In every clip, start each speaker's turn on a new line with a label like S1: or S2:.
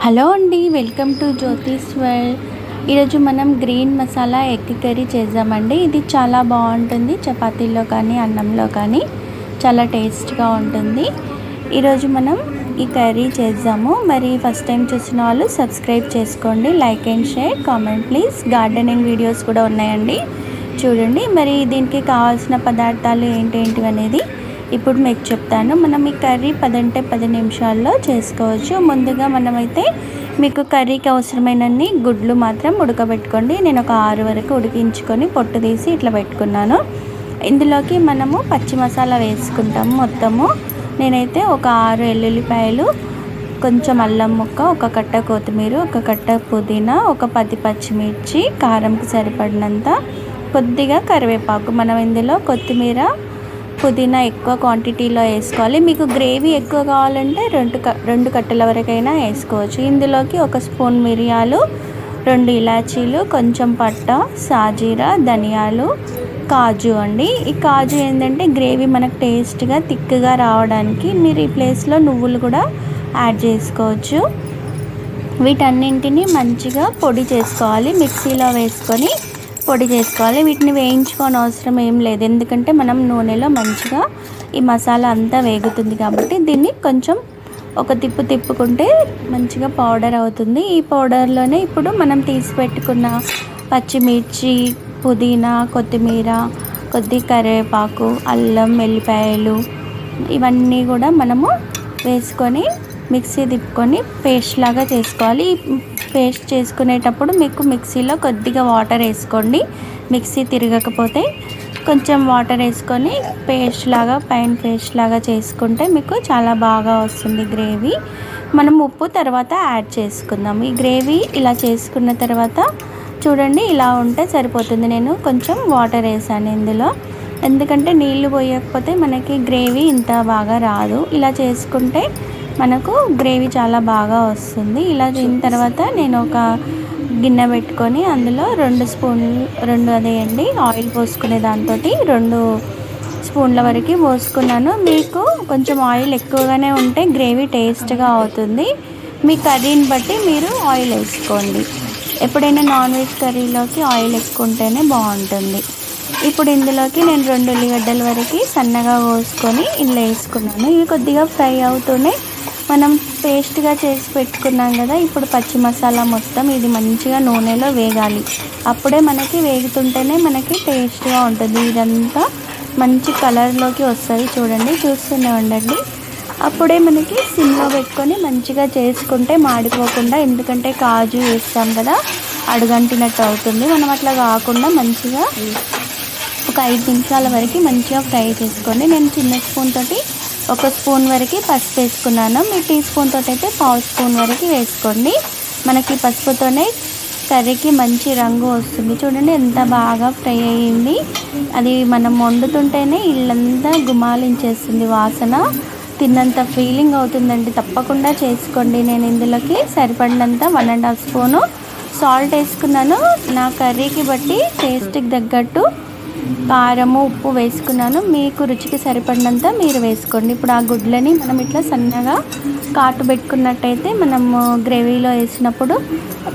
S1: Hello అండి, welcome to జ్యోతిస్ world. ఈరోజు మనం గ్రీన్ మసాలా ఎగ్ కర్రీ చేద్దామండి. ఇది చాలా బాగుంటుంది, చపాతీల్లో కానీ అన్నంలో కానీ చాలా టేస్ట్గా ఉంటుంది. ఈరోజు మనం ఈ కర్రీ చేద్దాము. మరి ఫస్ట్ టైం చూసిన వాళ్ళు సబ్స్క్రైబ్ చేసుకోండి, like and share, comment please. Gardening videos కూడా ఉన్నాయండి, చూడండి. మరి దీనికి కావాల్సిన పదార్థాలు ఏంటేంటివి అనేది ఇప్పుడు మీకు చెప్తాను. మనం ఈ కర్రీ 10 నిమిషాల్లో చేసుకోవచ్చు. ముందుగా మనమైతే మీకు కర్రీకి అవసరమైనన్ని గుడ్లు మాత్రం ఉడకబెట్టుకోండి. నేను ఒక 6 వరకు ఉడికించుకొని పొట్టు తీసి ఇట్లా పెట్టుకున్నాను. ఇందులోకి మనము పచ్చి మసాలా వేసుకుంటాము మొత్తము. నేనైతే ఒక 6 ఎల్లుల్లిపాయలు, కొంచెం అల్లం ముక్క, ఒక కట్ట కొత్తిమీర, ఒక కట్ట పుదీనా, ఒక 10 పచ్చిమిర్చి, కారంకి సరిపడినంత, కొద్దిగా కరివేపాకు. మనం ఇందులో కొత్తిమీర పుదీనా ఎక్కువ క్వాంటిటీలో వేసుకోవాలి. మీకు గ్రేవీ ఎక్కువ కావాలంటే 2 కట్టల వరకైనా వేసుకోవచ్చు. ఇందులోకి 1 స్పూన్ మిరియాలు, 2 ఇలాచీలు, కొంచెం పట్ట, సాజీరా, ధనియాలు, కాజు అండి. ఈ కాజు ఏంటంటే గ్రేవీ మనకు టేస్ట్గా థిక్గా రావడానికి. మీరు ఈ ప్లేస్లో నువ్వులు కూడా యాడ్ చేసుకోవచ్చు. వీటన్నింటినీ మంచిగా పొడి చేసుకోవాలి, మిక్సీలో వేసుకొని పొడి చేసుకోవాలి. వీటిని వేయించుకోని అవసరం ఏం లేదు, ఎందుకంటే మనం నూనెలో మంచిగా ఈ మసాలా అంతా వేగుతుంది కాబట్టి దీన్ని కొంచెం ఒక తిప్పుకుంటే మంచిగా పౌడర్ అవుతుంది. ఈ పౌడర్లోనే ఇప్పుడు మనం తీసి పెట్టుకున్న పచ్చిమిర్చి, పుదీనా, కొత్తిమీర, కొద్ది కరివేపాకు, అల్లం, వెల్లిపాయలు ఇవన్నీ కూడా మనము వేసుకొని మిక్సీ తిప్పుకొని పేస్ట్ లాగా చేసుకోవాలి. పేస్ట్ చేసుకునేటప్పుడు మీకు మిక్సీలో కొద్దిగా వాటర్ వేసుకోండి. మిక్సీ తిరగకపోతే కొంచెం వాటర్ వేసుకొని పేస్ట్ లాగా చేసుకుంటే మీకు చాలా బాగా వస్తుంది గ్రేవీ. మనం ఉప్పు తర్వాత యాడ్ చేసుకుందాం. ఈ గ్రేవీ ఇలా చేసుకున్న తర్వాత చూడండి, ఇలా ఉంటే సరిపోతుంది. నేను కొంచెం వాటర్ వేసాను ఇందులో, ఎందుకంటే నీళ్లు పోయకపోతే మనకి గ్రేవీ ఇంత బాగా రాదు. ఇలా చేసుకుంటే మనకు గ్రేవీ చాలా బాగా వస్తుంది. ఇలా అయిన తర్వాత నేను ఒక గిన్నె పెట్టుకొని అందులో 2 స్పూన్లు ఆయిల్ పోసుకునే దాంతో 2 స్పూన్ల వరకు పోసుకున్నాను. మీకు కొంచెం ఆయిల్ ఎక్కువగానే ఉంటే గ్రేవీ టేస్ట్గా అవుతుంది. మీ కర్రీని బట్టి మీరు ఆయిల్ వేసుకోండి. ఎప్పుడైనా నాన్ వెజ్ కర్రీలోకి ఆయిల్ ఎక్కువ ఉంటేనే బాగుంటుంది. ఇప్పుడు ఇందులోకి నేను 2 ఉల్లిగడ్డల వరకు సన్నగా కోసుకొని ఇందులో వేసుకున్నాను. ఇవి కొద్దిగా ఫ్రై అవుతూనే మనం పేస్ట్గా చేసి పెట్టుకున్నాం కదా, ఇప్పుడు పచ్చి మసాలా మొత్తం ఇది మంచిగా నూనెలో వేగాలి. అప్పుడే మనకి వేగుతుంటేనే మనకి టేస్ట్గా ఉంటుంది. ఇదంతా మంచి కలర్లోకి వస్తుంది, చూడండి, చూస్తూనే ఉండండి. అప్పుడే మనకి సిమ్లో పెట్టుకొని మంచిగా చేసుకుంటే మాడిపోకుండా, ఎందుకంటే కాజు వేస్తాం కదా, అడుగంటినట్టు అవుతుంది. మనం అట్లా కాకుండా మంచిగా ఒక 5 నిమిషాల వరకు మంచిగా ఫ్రై చేసుకోండి. నేను చిన్న స్పూన్ తోటి 1 స్పూన్ వరకు పసుపు వేసుకున్నాను. మీ టీ స్పూన్ తోటి అయితే 1/2 స్పూన్ వరకు వేసుకోండి. మనకి పసుపుతోనే కర్రీకి మంచి రంగు వస్తుంది. చూడండి ఎంత బాగా ఫ్రై అయ్యింది. అది మనం వండుతుంటేనే ఇల్లంతా గుమాలించేస్తుంది వాసన, తిన్నంత ఫీలింగ్ అవుతుందండి. తప్పకుండా చేసుకోండి. నేను ఇందులోకి సరిపడినంత 1.5 స్పూను సాల్ట్ వేసుకున్నాను. నా కర్రీకి బట్టి టేస్ట్కి తగ్గట్టు కారము, ఉప్పు వేసుకున్నాను. మీకు రుచికి సరిపడినంత మీరు వేసుకోండి. ఇప్పుడు ఆ గుడ్లని మనం ఇట్లా సన్నగా కాటు పెట్టుకున్నట్టయితే మనము గ్రేవీలో వేసినప్పుడు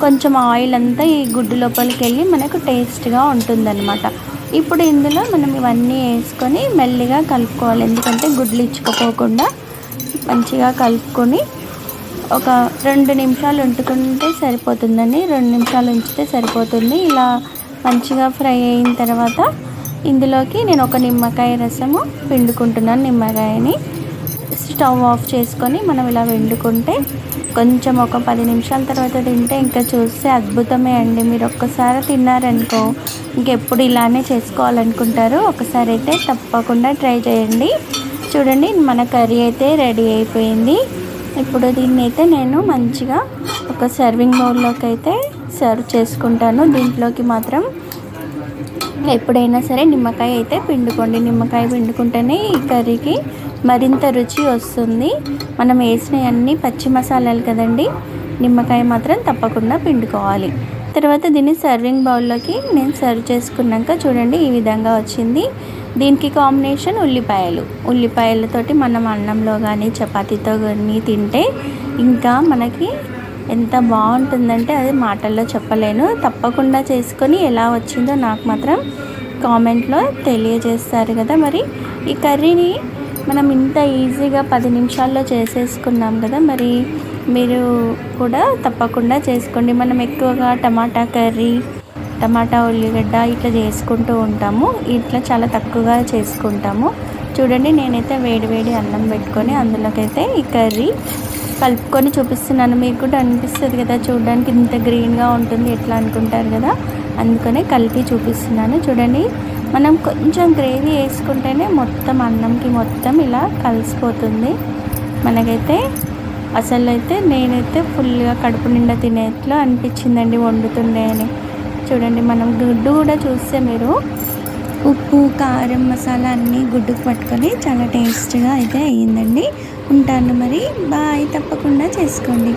S1: కొంచెం ఆయిల్ అంతా ఈ గుడ్డు లోపలికి వెళ్ళి మనకు టేస్ట్గా ఉంటుందన్నమాట. ఇప్పుడు ఇందులో మనం ఇవన్నీ వేసుకొని మెల్లిగా కలుపుకోవాలి, ఎందుకంటే గుడ్లు ఇచ్చుకోపోకుండా మంచిగా కలుపుకొని ఒక 2 నిమిషాలు ఉంచుకుంటే సరిపోతుందండి. 2 నిమిషాలు ఉంచితే సరిపోతుంది. ఇలా మంచిగా ఫ్రై అయిన తర్వాత ఇందులోకి నేను ఒక నిమ్మకాయ రసము పిండుకుంటున్నాను. నిమ్మకాయని స్టవ్ ఆఫ్ చేసుకొని మనం ఇలా వండుకుంటే కొంచెం ఒక 10 నిమిషాల తర్వాత తింటే ఇంకా చూస్తే అద్భుతమే అండి. మీరు ఒక్కసారి తిన్నారనుకో ఇంకెప్పుడు ఇలానే చేసుకోవాలనుకుంటారు. ఒకసారి అయితే తప్పకుండా ట్రై చేయండి. చూడండి, మన కర్రీ అయితే రెడీ అయిపోయింది. ఇప్పుడు దీన్ని అయితే నేను మంచిగా ఒక సర్వింగ్ బౌల్లోకి అయితే సర్వ్ చేసుకుంటాను. దీంట్లోకి మాత్రం ఎప్పుడైనా సరే నిమ్మకాయ అయితే పిండుకోండి. నిమ్మకాయ పిండుకుంటేనే ఈ కర్రీకి మరింత రుచి వస్తుంది. మనం వేసినవన్నీ పచ్చి మసాలాలు కదండి, నిమ్మకాయ మాత్రం తప్పకుండా పిండుకోవాలి. తర్వాత దీన్ని సర్వింగ్ బౌల్లోకి నేను సర్వ్ చేసుకున్నాక చూడండి ఈ విధంగా వచ్చింది. దీనికి కాంబినేషన్ ఉల్లిపాయలతోటి మనం అన్నంలో కానీ చపాతీతో కానీ తింటే ఇంకా మనకి ఎంత బాగుంటుందంటే అది మాటల్లో చెప్పలేను. తప్పకుండా చేసుకొని ఎలా వచ్చిందో నాకు మాత్రం కామెంట్లో తెలియజేస్తారు కదా. మరి ఈ కర్రీని మనం ఇంత ఈజీగా 10 నిమిషాల్లో చేసేసుకున్నాం కదా. మరి మీరు కూడా తప్పకుండా చేసుకోండి. మనం ఎక్కువగా టమాటా కర్రీ, టమాటా ఉల్లిగడ్డ ఇట్లా చేసుకుంటూ ఉంటాము. ఇట్లా చాలా తక్కువగా చేసుకుంటాము. చూడండి, నేనైతే వేడి వేడి అన్నం పెట్టుకొని అందులోకైతే ఈ కర్రీ కలుపుకొని చూపిస్తున్నాను. మీకు కూడా అనిపిస్తుంది కదా, చూడడానికి ఇంత గ్రీన్గా ఉంటుంది ఎట్లా అనుకుంటారు కదా, అందుకనే కలిపి చూపిస్తున్నాను. చూడండి, మనం కొంచెం గ్రేవీ వేసుకుంటేనే మొత్తం అన్నంకి మొత్తం ఇలా కలిసిపోతుంది. మనకైతే అసలు అయితే నేనైతే ఫుల్గా కడుపు నిండా తినేట్లు అనిపించిందండి వండుతుండే అని. చూడండి, మనం గుడ్డు కూడా చూస్తే మీరు ఉప్పు, కారం, మసాలా అన్నీ గుడ్డుకు పట్టుకొని చాలా టేస్ట్గా అయితే అయ్యిందండి. ఉంటాను మరి, బాయ్. తప్పకుండా చేసుకోండి.